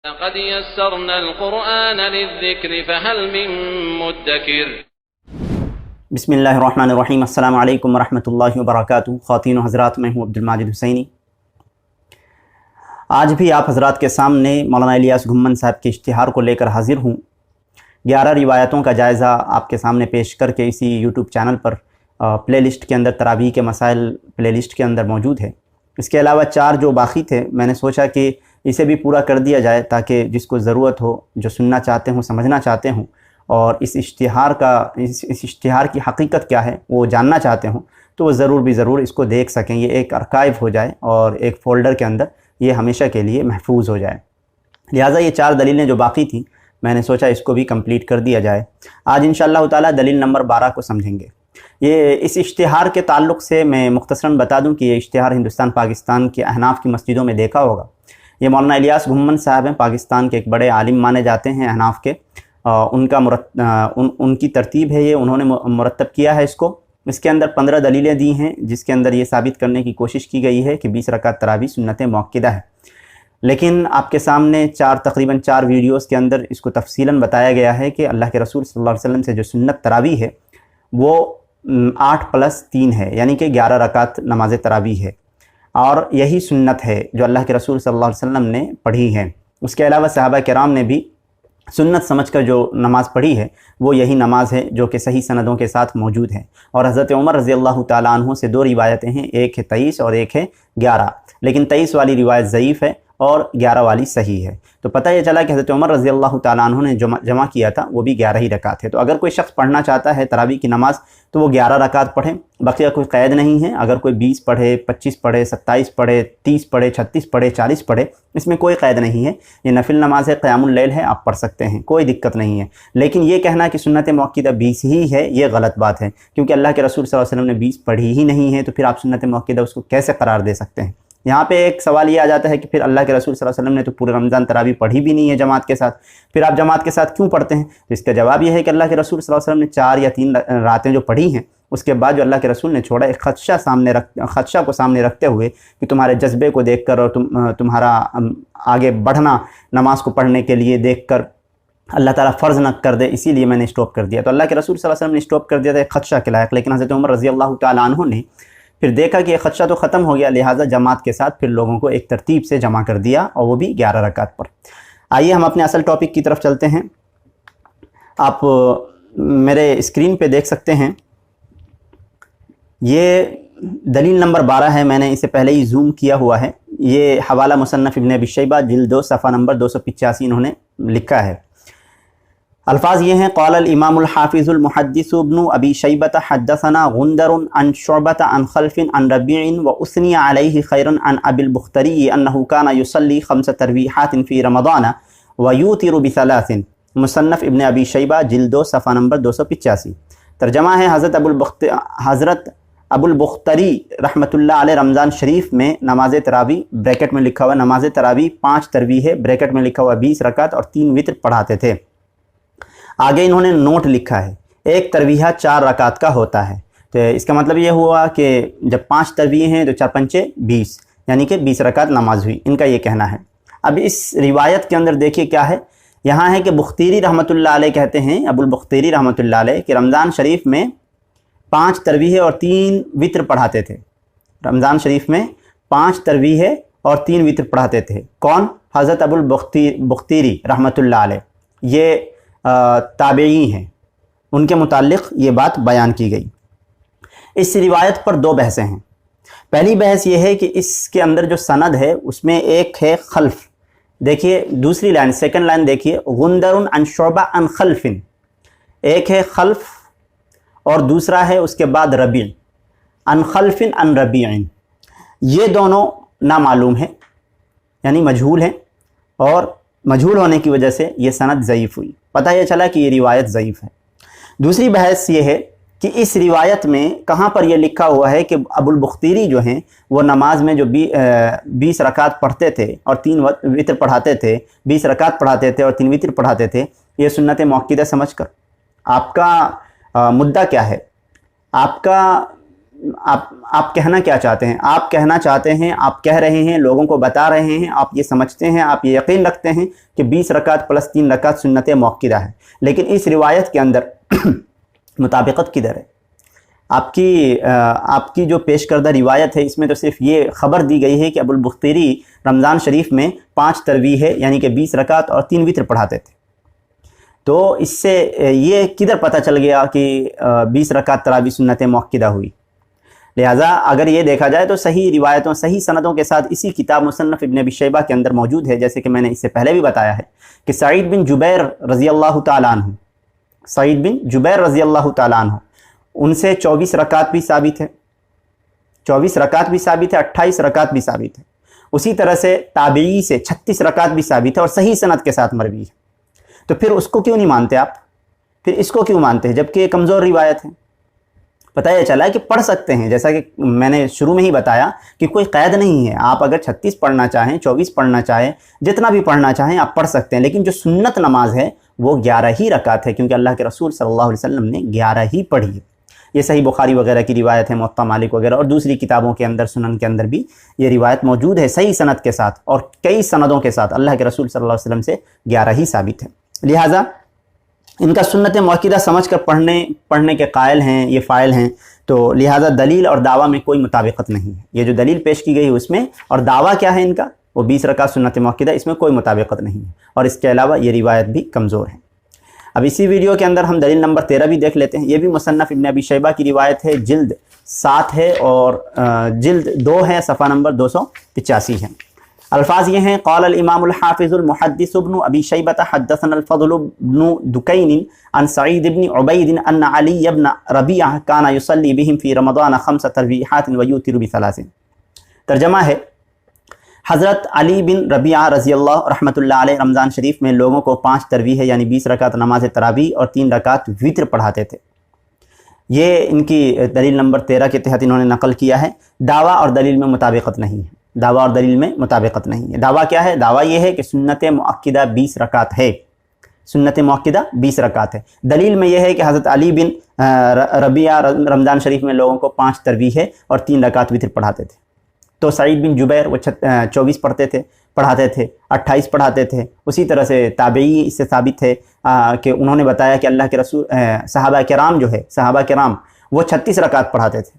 لقد يسرنا القرآن للذكر فهل من مدكر بسم اللہ الرحمن الرحیم۔ السلام علیکم ورحمۃ اللہ وبرکاتہ۔ خواتین و حضرات، میں ہوں عبد الماجد حسینی۔ آج بھی آپ حضرات کے سامنے مولانا الیاس گھمن صاحب کے اشتہار کو لے کر حاضر ہوں۔ 11 روایتوں کا جائزہ آپ کے سامنے پیش کر کے اسی یوٹیوب چینل پر پلے لسٹ کے اندر تراویح کے مسائل پلے لسٹ کے اندر موجود ہے۔ اس کے علاوہ 4 جو باقی تھے، میں نے سوچا کہ اسے بھی پورا کر دیا جائے تاکہ جس کو ضرورت ہو، جو سننا چاہتے ہوں، سمجھنا چاہتے ہوں اور اس اشتہار کی حقیقت کیا ہے وہ جاننا چاہتے ہوں، تو وہ ضرور اس کو دیکھ سکیں۔ یہ ایک ارکائیو ہو جائے اور ایک فولڈر کے اندر یہ ہمیشہ کے لیے محفوظ ہو جائے۔ لہٰذا یہ 4 دلیلیں جو باقی تھیں، میں نے سوچا اس کو بھی کمپلیٹ کر دیا جائے۔ آج انشاءاللہ تعالیٰ دلیل نمبر 12 کو سمجھیں گے۔ اس اشتہار کے تعلق سے میں مختصراً بتا دوں کہ یہ اشتہار ہندوستان پاکستان کے احناف کی مسجدوں میں دیکھا ہوگا۔ یہ مولانا الیاس گھمن صاحب ہیں، پاکستان کے ایک بڑے عالم مانے جاتے ہیں احناف کے۔ ان کی ترتیب ہے، یہ انہوں نے مرتب کیا ہے اس کو۔ اس کے اندر 15 دلیلیں دی ہیں، جس کے اندر یہ ثابت کرنے کی کوشش کی گئی ہے کہ 20 رکعت تراویح سنت مؤکدہ ہے۔ لیکن آپ کے سامنے تقریباً 4 ویڈیوز کے اندر اس کو تفصیلاً بتایا گیا ہے کہ اللہ کے رسول صلی اللہ علیہ وسلم سے جو سنت تراویح ہے وہ 8+3 ہے، یعنی کہ 11 رکعت نماز تراویح ہے، اور یہی سنت ہے جو اللہ کے رسول صلی اللہ علیہ وسلم نے پڑھی ہے۔ اس کے علاوہ صحابہ کرام نے بھی سنت سمجھ کر جو نماز پڑھی ہے وہ یہی نماز ہے جو کہ صحیح سندوں کے ساتھ موجود ہے۔ اور حضرت عمر رضی اللہ تعالیٰ عنہ سے 2 روایتیں ہیں، ایک ہے 23 اور ایک ہے 11، لیکن 23 والی روایت ضعیف ہے اور 11 والی صحیح ہے۔ تو پتہ یہ چلا کہ حضرت عمر رضی اللہ تعالیٰ عنہ نے جمع کیا تھا وہ بھی 11 ہی رکعت ہے۔ تو اگر کوئی شخص پڑھنا چاہتا ہے تراویح کی نماز تو وہ 11 رکعت پڑھے، بقیہ کوئی قید نہیں ہے۔ اگر کوئی 20 پڑھے، 25 پڑھے، 27 پڑھے، 30 پڑھے، 36 پڑھے، 40 پڑھے، اس میں کوئی قید نہیں ہے۔ یہ نفل نماز ہے، قیام اللیل ہے، آپ پڑھ سکتے ہیں، کوئی دقت نہیں ہے۔ لیکن یہ کہنا کہ سنت مؤکدہ 20 ہی ہے، یہ غلط بات ہے، کیونکہ اللہ کے رسول صلی اللہ علیہ وسلم نے 20 پڑھی ہی نہیں ہے، تو پھر آپ سنت مؤکدہ اس کو کیسے قرار دے سکتے ہیں؟ یہاں پہ ایک سوال یہ آ جاتا ہے کہ پھر اللہ کے رسول صلی اللہ علیہ وسلم نے تو پورے رمضان تراویح پڑھی بھی نہیں ہے جماعت کے ساتھ، پھر آپ جماعت کے ساتھ کیوں پڑھتے ہیں؟ تو اس کا جواب یہ ہے کہ اللہ کے رسول صلی اللہ علیہ وسلم نے 4 یا 3 راتیں جو پڑھی ہیں، اس کے بعد جو اللہ کے رسول نے چھوڑا، ایک خدشہ کو سامنے رکھتے ہوئے کہ تمہارے جذبے کو دیکھ کر اور تمہارا آگے بڑھنا نماز کو پڑھنے کے لیے دیکھ کر اللہ تعالیٰ فرض نہ کر دے، اسی لیے میں نے اسٹاپ کر دیا۔ تو اللہ کے رسول صلی اللہ علیہ وسلم نے اسٹاپ کر دیا تھا ایک خدشہ کے لائق، لیکن حضرت عمر رضی اللہ تعالیٰ عنہ نے پھر دیکھا کہ یہ خدشہ تو ختم ہو گیا، لہٰذا جماعت کے ساتھ پھر لوگوں کو ایک ترتیب سے جمع کر دیا، اور وہ بھی 11 رکعت پر۔ آئیے ہم اپنے اصل ٹاپک کی طرف چلتے ہیں۔ آپ میرے اسکرین پہ دیکھ سکتے ہیں، یہ دلیل نمبر 12 ہے، میں نے اسے پہلے ہی زوم کیا ہوا ہے۔ یہ حوالہ مصنف ابن ابی شیبہ جلد 2 صفحہ نمبر 285 انہوں نے لکھا ہے۔ الفاظ یہ ہیں: قال الامام الحافظ المحدث ابن ابی شیبۃ حدثنا غندر عن شعبۃ عن خلف عن ربیع واثنی علیہ خیرا عن ابی البختری انہ کان یصلی 5 تراویحات فی رمضان ویوتر ب3۔ مصنف ابن ابی شیبہ جلد 2 صفحہ نمبر 285۔ ترجمہ ہے: حضرت ابو البختری رحمۃ اللہ علیہ رمضان شریف میں نماز تراویح بریکٹ میں لکھا ہوا نماز تراویح 5 تراویح ہے، بریکٹ میں لکھا ہوا 20 رکعت اور 3 وتر پڑھاتے تھے۔ آگے انہوں نے نوٹ لکھا ہے، ایک تراویح 4 رکعت کا ہوتا ہے۔ تو اس کا مطلب یہ ہوا کہ جب 5 تراویح ہیں تو 4 5 20، یعنی کہ 20 رکعت نماز ہوئی، ان کا یہ کہنا ہے۔ اب اس روایت کے اندر دیکھیے کیا ہے، یہاں ہے کہ بختیری رحمۃ اللہ علیہ کہتے ہیں، ابو البختیری رحمۃ اللہ علیہ، کہ رمضان شریف میں 5 تراویح اور 3 وتر پڑھاتے تھے۔ رمضان شریف میں 5 تراویح اور 3 وتر پڑھاتے تھے۔ کون؟ حضرت ابو البختیری رحمۃ اللہ علیہ، یہ تابعی ہیں، ان کے متعلق یہ بات بیان کی گئی۔ اس روایت پر 2 بحثیں ہیں۔ پہلی بحث یہ ہے کہ اس کے اندر جو سند ہے اس میں ایک ہے خلف، دیکھیے دوسری لائن، سیکنڈ لائن دیکھیے، غندر عن شعبہ عن خلف، ایک ہے خلف اور دوسرا ہے اس کے بعد ربیع، عن خلف عن ربیع۔ یہ دونوں نامعلوم ہیں، یعنی مجہول ہیں، اور مجہول ہونے کی وجہ سے یہ سند ضعیف ہوئی۔ پتہ یہ چلا کہ یہ روایت ضعیف ہے۔ دوسری بحث یہ ہے کہ اس روایت میں کہاں پر یہ لکھا ہوا ہے کہ ابو البختیری جو ہیں وہ نماز میں جو 20 رکعت پڑھتے تھے اور 3 وتر پڑھاتے تھے، 20 رکعت پڑھاتے تھے اور 3 وتر پڑھاتے تھے، یہ سنت مؤکدہ سمجھ کر آپ کا مدعا کیا ہے؟ آپ کا آپ کہنا کیا چاہتے ہیں؟ آپ کہنا چاہتے ہیں، آپ کہہ رہے ہیں، لوگوں کو بتا رہے ہیں، آپ یہ سمجھتے ہیں، آپ یہ یقین رکھتے ہیں کہ 20 رکعت پلس 3 رکعت سنت مؤکدہ ہے، لیکن اس روایت کے اندر مطابقت کدھر ہے؟ آپ کی جو پیش کردہ روایت ہے اس میں تو صرف یہ خبر دی گئی ہے کہ ابو البختری رمضان شریف میں 5 تراویح یعنی کہ 20 رکعت اور 3 وتر پڑھاتے تھے، تو اس سے یہ کدھر پتہ چل گیا کہ 20 رکعت تراویح سنت مؤکدہ ہوئی؟ لہٰذا اگر یہ دیکھا جائے تو صحیح روایتوں، صحیح سندوں کے ساتھ اسی کتاب مصنف ابن ابی شیبہ کے اندر موجود ہے، جیسے کہ میں نے اس سے پہلے بھی بتایا ہے کہ سعید بن جبیر رضی اللہ تعالیٰ عنہ، سعید بن جبیر رضی اللہ تعالیٰ عنہ، ان سے 24 رکعت بھی ثابت ہے، 24 رکعت بھی ثابت ہے، 28 رکعت بھی ثابت ہے۔ اسی طرح سے تابعی سے 36 رکعت بھی ثابت ہے اور صحیح سند کے ساتھ مروی ہے۔ تو پھر اس کو کیوں نہیں مانتے آپ؟ پھر اس کو کیوں مانتے ہیں جبکہ یہ کمزور روایت ہے؟ پتہ یہ چلا ہے کہ پڑھ سکتے ہیں، جیسا کہ میں نے شروع میں ہی بتایا کہ کوئی قید نہیں ہے، آپ اگر 36 پڑھنا چاہیں، 24 پڑھنا چاہیں، جتنا بھی پڑھنا چاہیں آپ پڑھ سکتے ہیں، لیکن جو سنت نماز ہے وہ 11 ہی رکعت ہے، کیونکہ اللہ کے رسول صلی اللہ علیہ وسلم نے 11 ہی پڑھی ہے۔ یہ صحیح بخاری وغیرہ کی روایت ہے، موطا مالک وغیرہ اور دوسری کتابوں کے اندر، سنن کے اندر بھی یہ روایت موجود ہے صحیح سند کے ساتھ اور کئی سندوں کے ساتھ، اللہ کے رسول صلی اللہ علیہ وسلم سے 11 ہی ثابت ہے۔ لہٰذا ان کا سنت مؤکدہ سمجھ کر پڑھنے کے قائل ہیں، یہ فاعل ہیں، تو لہٰذا دلیل اور دعویٰ میں کوئی مطابقت نہیں ہے۔ یہ جو دلیل پیش کی گئی اس میں اور دعویٰ کیا ہے ان کا، وہ 20 رکعت سنت مؤکدہ، اس میں کوئی مطابقت نہیں ہے، اور اس کے علاوہ یہ روایت بھی کمزور ہے۔ اب اسی ویڈیو کے اندر ہم دلیل نمبر 13 بھی دیکھ لیتے ہیں۔ یہ بھی مصنف ابن ابی شیبہ کی روایت ہے، جلد 7 ہے اور جلد 2 ہے، صفحہ نمبر 285 ہے۔ الفاظ یہ ہیں: قال الامام الحافظ المحدث ابن ابی شیبہ حدثنا الفضل بن دکین عن سعید بن عبید ان علی بن ربیعہ کان یصلی بہم فی رمضان 5 تراویحات ویوتر ب3۔ ترجمہ ہے: حضرت علی بن ربیعہ رضی اللہ رحمۃ اللہ علیہ رمضان شریف میں لوگوں کو 5 تراویح یعنی 20 رکعت نماز تراویح اور 3 رکعت وتر پڑھاتے تھے۔ یہ ان کی دلیل نمبر 13 کے تحت انہوں نے نقل کیا ہے۔ دعویٰ اور دلیل میں مطابقت نہیں ہے، دعویٰ اور دلیل میں مطابقت نہیں ہے۔ دعویٰ کیا ہے؟ دعویٰ یہ ہے کہ سنت مؤکدہ 20 رکعت ہے، سنت مؤکدہ 20 رکعت ہے۔ دلیل میں یہ ہے کہ حضرت علی بن ربیعہ رمضان شریف میں لوگوں کو 5 تراویح اور 3 رکعت وتر پڑھاتے تھے۔ تو سعید بن جبیر وہ 24 پڑھاتے تھے، 28 پڑھاتے تھے۔ اسی طرح سے تابعی اس سے ثابت ہے کہ انہوں نے بتایا کہ اللہ کے رسول صحابہ کرام وہ 36 رکعت پڑھاتے تھے،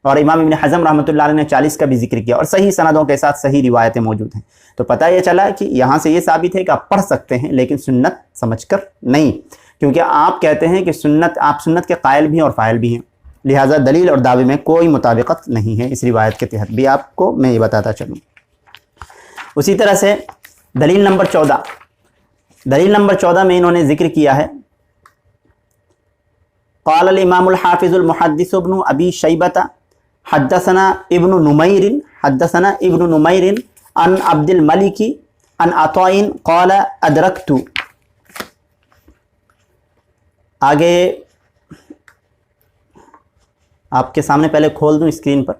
اور امام ابن حزم رحمۃ اللہ علیہ نے 40 کا بھی ذکر کیا، اور صحیح سندوں کے ساتھ صحیح روایتیں موجود ہیں۔ تو پتہ یہ چلا کہ یہاں سے یہ ثابت ہے کہ آپ پڑھ سکتے ہیں لیکن سنت سمجھ کر نہیں، کیونکہ آپ کہتے ہیں کہ آپ سنت کے قائل بھی ہیں اور فاعل بھی ہیں، لہٰذا دلیل اور دعوے میں کوئی مطابقت نہیں ہے۔ اس روایت کے تحت بھی آپ کو میں یہ بتاتا چلوں۔ اسی طرح سے دلیل نمبر 14 میں انہوں نے ذکر کیا ہے: قال الامام الحافظ المحدث ابن ابی شیبہ حدثنا ابن نمیر عن عبد الملک عن عطاء قال ادرکت۔ آگے آپ کے سامنے پہلے کھول دوں اسکرین پر۔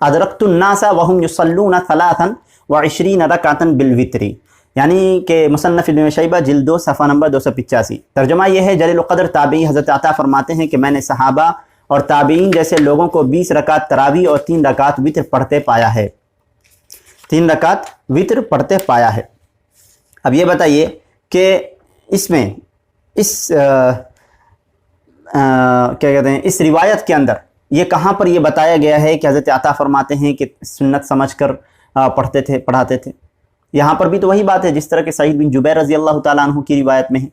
ادرکت الناس وهم یصلون 23 رکعتا بالوتر، یعنی کہ مصنف ابن شیبہ جلد 2 صفحہ نمبر 285۔ ترجمہ یہ ہے: جلیل القدر تابعی حضرت عطا فرماتے ہیں کہ میں نے صحابہ اور تابعین جیسے لوگوں کو 20 رکعت تراویح اور 3 رکعت وتر پڑھتے پایا ہے، 3 رکعت وتر پڑھتے پایا ہے۔ اب یہ بتائیے کہ اس میں اس روایت کے اندر یہ کہاں پر یہ بتایا گیا ہے کہ حضرت عطا فرماتے ہیں کہ سنت سمجھ کر پڑھاتے تھے؟ یہاں پر بھی تو وہی بات ہے جس طرح کہ سعید بن جبیر رضی اللہ تعالیٰ عنہ کی روایت میں ہے،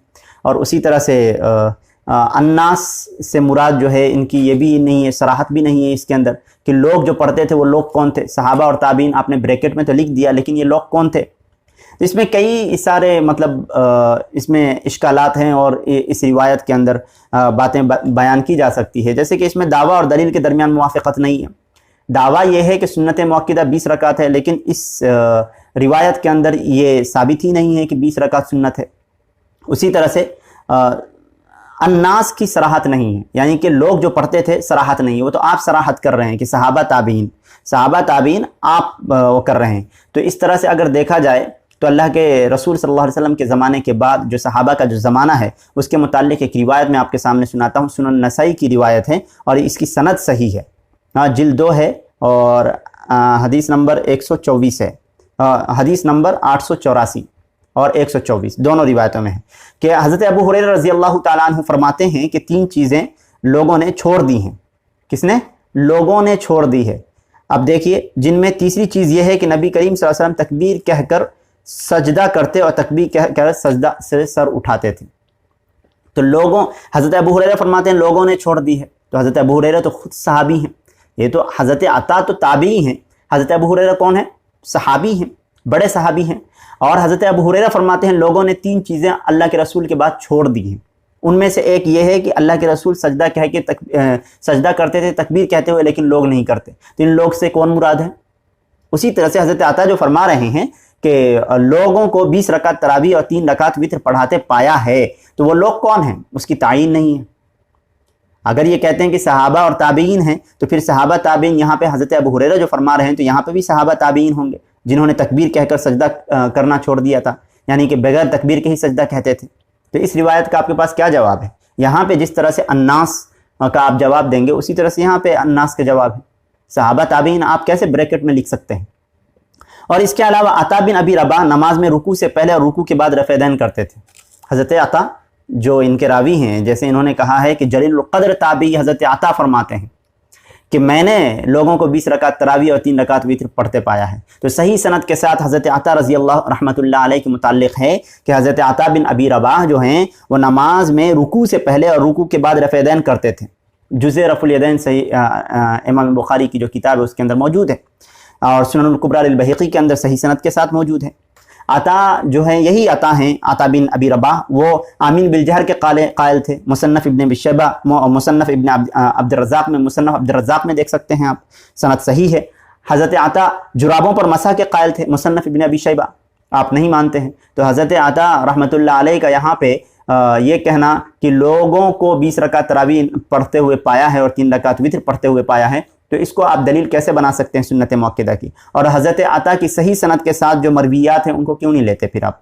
اور اسی طرح سے الناس سے مراد جو ہے ان کی یہ بھی نہیں ہے، صراحت بھی نہیں ہے اس کے اندر کہ لوگ جو پڑھتے تھے وہ لوگ کون تھے۔ صحابہ اور تابعین آپ نے بریکٹ میں تو لکھ دیا، لیکن یہ لوگ کون تھے؟ اس میں کئی سارے اس میں اشکالات ہیں اور اس روایت کے اندر باتیں بیان کی جا سکتی ہے، جیسے کہ اس میں دعویٰ اور دلیل کے درمیان موافقت نہیں ہے۔ دعویٰ یہ ہے کہ سنت مؤکدہ 20 رکعت ہے، لیکن اس روایت کے اندر یہ ثابت ہی نہیں ہے کہ 20 رکعت سنت ہے۔ اسی طرح سے الناس کی صراحت نہیں ہے، یعنی کہ لوگ جو پڑھتے تھے صراحت نہیں ہے، وہ تو آپ صراحت کر رہے ہیں کہ صحابہ تابعین آپ وہ کر رہے ہیں۔ تو اس طرح سے اگر دیکھا جائے تو اللہ کے رسول صلی اللہ علیہ وسلم کے زمانے کے بعد جو صحابہ کا جو زمانہ ہے اس کے متعلق ایک روایت میں آپ کے سامنے سناتا ہوں، سنن نسائی کی روایت ہے اور اس کی سند صحیح ہے، جلد 2 ہے اور حدیث نمبر 124 ہے، حدیث نمبر 884 اور 124 دونوں روایتوں میں ہے کہ حضرت ابو ہریرہ رضی اللہ تعالیٰ عنہ فرماتے ہیں کہ 3 چیزیں لوگوں نے چھوڑ دی ہیں۔ کس نے؟ لوگوں نے چھوڑ دی ہے۔ اب دیکھیے، جن میں تیسری چیز یہ ہے کہ نبی کریم صلی اللہ علیہ وسلم تکبیر کہہ کر سجدہ کرتے اور تکبیر کہہ کر سجدہ سے سر اٹھاتے تھے۔ تو لوگوں، حضرت ابو ہریرہ فرماتے ہیں لوگوں نے چھوڑ دی ہے، تو حضرت ابو ہریرہ تو خود صحابی ہیں، یہ تو حضرت عطا تو تابعی ہیں، حضرت ابو ہریرہ کون ہیں؟ صحابی ہیں، بڑے صحابی ہیں۔ اور حضرت ابو ہریرہ فرماتے ہیں لوگوں نے 3 چیزیں اللہ کے رسول کے بعد چھوڑ دی ہیں، ان میں سے ایک یہ ہے کہ اللہ کے رسول سجدہ کہہ کے سجدہ کرتے تھے تکبیر کہتے ہوئے، لیکن لوگ نہیں کرتے۔ تو ان لوگ سے کون مراد ہے؟ اسی طرح سے حضرت عطا جو فرما رہے ہیں کہ لوگوں کو 20 رکعت تراویح اور 3 رکعت وتر پڑھاتے پایا ہے، تو وہ لوگ کون ہیں؟ اس کی تعین نہیں ہے۔ اگر یہ کہتے ہیں کہ صحابہ اور تابعین ہیں تو پھر صحابہ تابعین یہاں پہ حضرت ابو ہریرہ جو فرما رہے ہیں تو یہاں پہ بھی صحابہ تابعین ہوں گے جنہوں نے تکبیر کہہ کر سجدہ کرنا چھوڑ دیا تھا، یعنی کہ بغیر تکبیر کے ہی سجدہ کہتے تھے۔ تو اس روایت کا آپ کے پاس کیا جواب ہے؟ یہاں پہ جس طرح سے الناس کا آپ جواب دیں گے اسی طرح سے یہاں پہ الناس کا جواب ہے۔ صحابہ تابعین آپ کیسے بریکٹ میں لکھ سکتے ہیں؟ اور اس کے علاوہ عطا بن ابی رباح نماز میں رکوع سے پہلے اور رکوع کے بعد رفع دین کرتے تھے۔ حضرت عطا جو ان کے راوی ہیں، جیسے انہوں نے کہا ہے کہ جلیل القدر تابعی حضرت عطا فرماتے ہیں کہ میں نے لوگوں کو 20 رکعت تراویح اور 3 رکعت وتر پڑھتے پایا ہے۔ تو صحیح سند کے ساتھ حضرت عطا رضی اللہ رحمۃ اللہ علیہ کے متعلق ہے کہ حضرت عطا بن ابی رباح جو ہیں وہ نماز میں رکوع سے پہلے اور رکوع کے بعد رفع دین کرتے تھے۔ جزء رفع الیدین صحیح امام بخاری کی جو کتاب ہے اس کے اندر موجود ہے، اور سنن الکبریٰ للبیہقی کے اندر صحیح سند کے ساتھ موجود ہے۔ عطا جو ہیں یہی عطا ہیں، عطا بن ابی رباح، وہ آمین بالجہر کے قائل تھے۔ مصنف ابن ابی شیبہ، مصنف ابن عبد الرزاق میں، مصنف عبد الرزاق میں دیکھ سکتے ہیں آپ، سند صحیح ہے۔ حضرت عطا جرابوں پر مسح کے قائل تھے، مصنف ابن ابی شیبہ، آپ نہیں مانتے ہیں۔ تو حضرت عطا رحمۃ اللہ علیہ کا یہاں پہ یہ کہنا کہ لوگوں کو 20 رکعت تراویح پڑھتے ہوئے پایا ہے اور 3 رکعت وتر پڑھتے ہوئے پایا ہے، تو اس کو آپ دلیل کیسے بنا سکتے ہیں سنت مؤکدہ کی؟ اور حضرت عطا کی صحیح سند کے ساتھ جو مرویات ہیں ان کو کیوں نہیں لیتے پھر آپ؟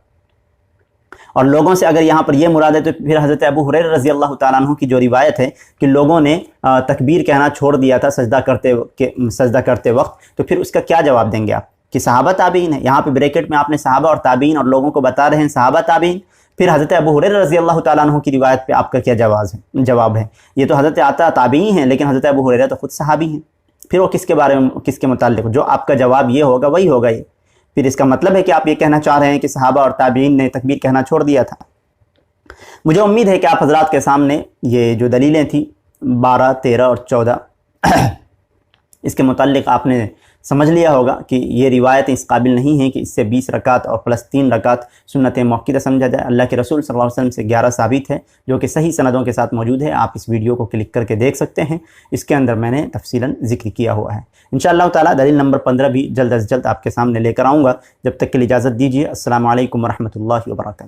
اور لوگوں سے اگر یہاں پر یہ مراد ہے تو پھر حضرت ابو ہریرہ رضی اللہ تعالیٰ عنہ کی جو روایت ہے کہ لوگوں نے تکبیر کہنا چھوڑ دیا تھا سجدہ کرتے وقت، تو پھر اس کا کیا جواب دیں گے آپ کہ صحابہ تابعین ہیں؟ یہاں پہ بریکٹ میں آپ نے صحابہ اور تابعین اور لوگوں کو بتا رہے ہیں صحابہ تابعین، پھر حضرت ابو ہریرہ رضی اللہ تعالیٰ عنہ کی روایت پہ آپ کا کیا جواب ہے؟ یہ تو حضرت عطا تابعی ہیں لیکن حضرت ابو ہریرہ تو خود صحابی ہیں، پھر وہ کس کے بارے میں، کس کے متعلق؟ جو آپ کا جواب یہ ہوگا وہی ہوگا یہ۔ پھر اس کا مطلب ہے کہ آپ یہ کہنا چاہ رہے ہیں کہ صحابہ اور تابعین نے تکبیر کہنا چھوڑ دیا تھا۔ مجھے امید ہے کہ آپ حضرات کے سامنے یہ جو دلیلیں تھیں 12، 13 اور 14 اس کے متعلق آپ نے سمجھ لیا ہوگا کہ یہ روایتیں اس قابل نہیں ہیں کہ اس سے 20 رکعت اور پلس 3 رکعت سنت مؤکدہ سمجھا جائے۔ اللہ کے رسول صلی اللہ علیہ وسلم سے 11 ثابت ہے جو کہ صحیح سندوں کے ساتھ موجود ہے، آپ اس ویڈیو کو کلک کر کے دیکھ سکتے ہیں، اس کے اندر میں نے تفصیلاً ذکر کیا ہوا ہے۔ انشاءاللہ تعالیٰ دلیل نمبر 15 بھی جلد از جلد آپ کے سامنے لے کر آؤں گا۔ جب تک کے لیے اجازت دیجیے، السلام علیکم ورحمۃ اللہ وبرکاتہ۔